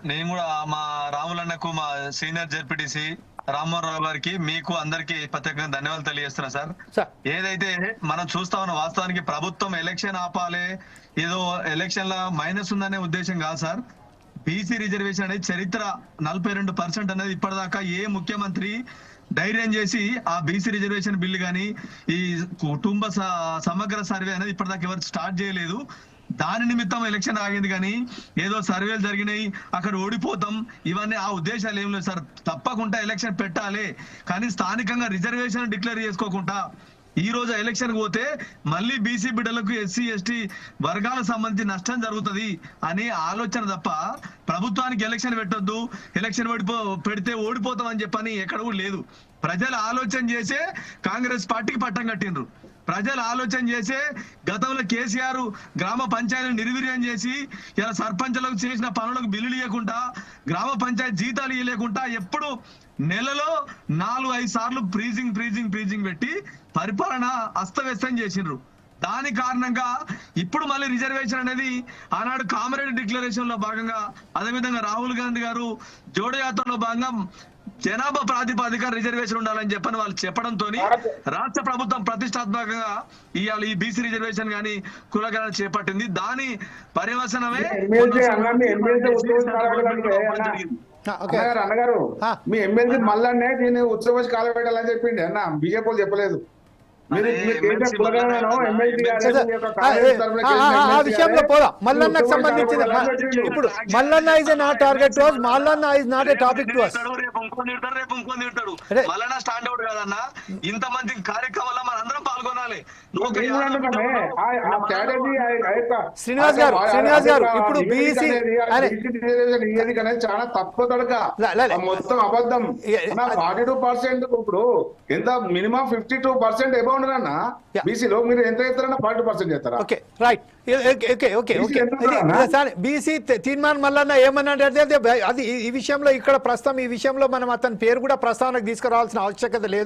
నేను కూడా మా రాములన్నకు, మా సీనియర్ జెడ్పీటీసీ రామ్మోహన్ రావు గారికి, మీకు అందరికి ప్రత్యేకంగా ధన్యవాదాలు తెలియజేస్తున్నా సార్. ఏదైతే మనం చూస్తా ఉన్న వాస్తవానికి ప్రభుత్వం ఎలక్షన్ ఆపాలి, ఏదో ఎలక్షన్ ల మైనస్ ఉందనే ఉద్దేశం కాదు సార్. బీసీ రిజర్వేషన్ అనేది చరిత్ర 42% అనేది ఇప్పటిదాకా ఏ ముఖ్యమంత్రి ధైర్యం చేసి ఆ బీసీ రిజర్వేషన్ బిల్లు కానీ ఈ కుటుంబ సమగ్ర సర్వే అనేది ఇప్పటిదాకా ఎవరు స్టార్ట్ చేయలేదు. దాని నిమిత్తం ఎలక్షన్ ఆగింది కానీ ఏదో సర్వేలు జరిగినాయి అక్కడ ఓడిపోతాం ఇవన్నీ ఆ ఉద్దేశాలు ఏం లేదు సార్. తప్పకుండా ఎలక్షన్ పెట్టాలి, కానీ స్థానికంగా రిజర్వేషన్ డిక్లేర్ చేసుకోకుండా ఈ రోజు ఎలక్షన్ పోతే మళ్ళీ బీసీ బిడ్డలకు ఎస్సీ ఎస్టీ వర్గాలకు సంబంధించి నష్టం జరుగుతుంది అనే ఆలోచన తప్ప ప్రభుత్వానికి ఎలక్షన్ పెట్టొద్దు, ఎలక్షన్ పెడితే ఓడిపోతాం అని చెప్పని ఎక్కడ కూడా లేదు. ప్రజలు ఆలోచన చేసే కాంగ్రెస్ పార్టీకి పట్టం కట్టిండ్రు. ప్రజలు ఆలోచన చేసే గతంలో కేసీఆర్ గ్రామ పంచాయతీలు నిర్వీర్యం చేసి ఇలా సర్పంచులకు చేసిన పనులకు బిల్లులు ఇవ్వకుండా, గ్రామ పంచాయతీ జీతాలు ఇవ్వలేకుండా ఎప్పుడు నెలలో 4-5 సార్లు ఫ్రీజింగ్ పెట్టి పరిపాలన అస్తవ్యస్తం చేసిండ్రు. దాని కారణంగా ఇప్పుడు మళ్ళీ రిజర్వేషన్ అనేది ఆనాడు కామరేడ్ డిక్లరేషన్ లో భాగంగా, అదేవిధంగా రాహుల్ గాంధీ గారు జోడయాత్రలో భాగంగా జనాభా ప్రాతిపదిక రిజర్వేషన్ ఉండాలని చెప్పని వాళ్ళు చెప్పడంతో రాష్ట్ర ప్రభుత్వం ప్రతిష్టాత్మకంగా ఇవాళ ఈ బీసీ రిజర్వేషన్ గానీ కులగణన చేపట్టింది. దాని పర్యవసనమే అన్నగారు మీ ఎమ్మెల్సీ మళ్ళీ దీన్ని ఉత్సవ కాల పెట్టాలని చెప్పిండి అన్న, బీజేపీ చెప్పలేదు. ఆ విషయంలో పోదాం. మల్లన్నకు సంబంధించిన ఇప్పుడు Mallanna is not target to us, Mallanna is not a topic to us. రేపు మల్లన్న స్టాండ్ అవుట్ కాదన్న, ఇంత మంది కార్యక్రమంలో మన అందరం పాల్గొనాలి. శ్రీనివాస్ గారు ఇప్పుడు బీసీ చాలా తప్పు తడక, మొత్తం అబద్ధం. 42% ఇప్పుడు ఎంత మినిమం 52% అబౌవ్ ఉండరన్న బీసీలో, మీరు ఎంత చేస్తారన్నా 40% చేస్తారా? ఓకే రైట్, బీసీ తీర్మాన్ మల్లన్న ఏమన్నా అది ఈ విషయంలో ఇక్కడ ప్రస్తుతం ఈ విషయంలో మనం అతని పేరు కూడా ప్రస్తావనకు తీసుకురావాల్సిన ఆవశ్యకత లేదు.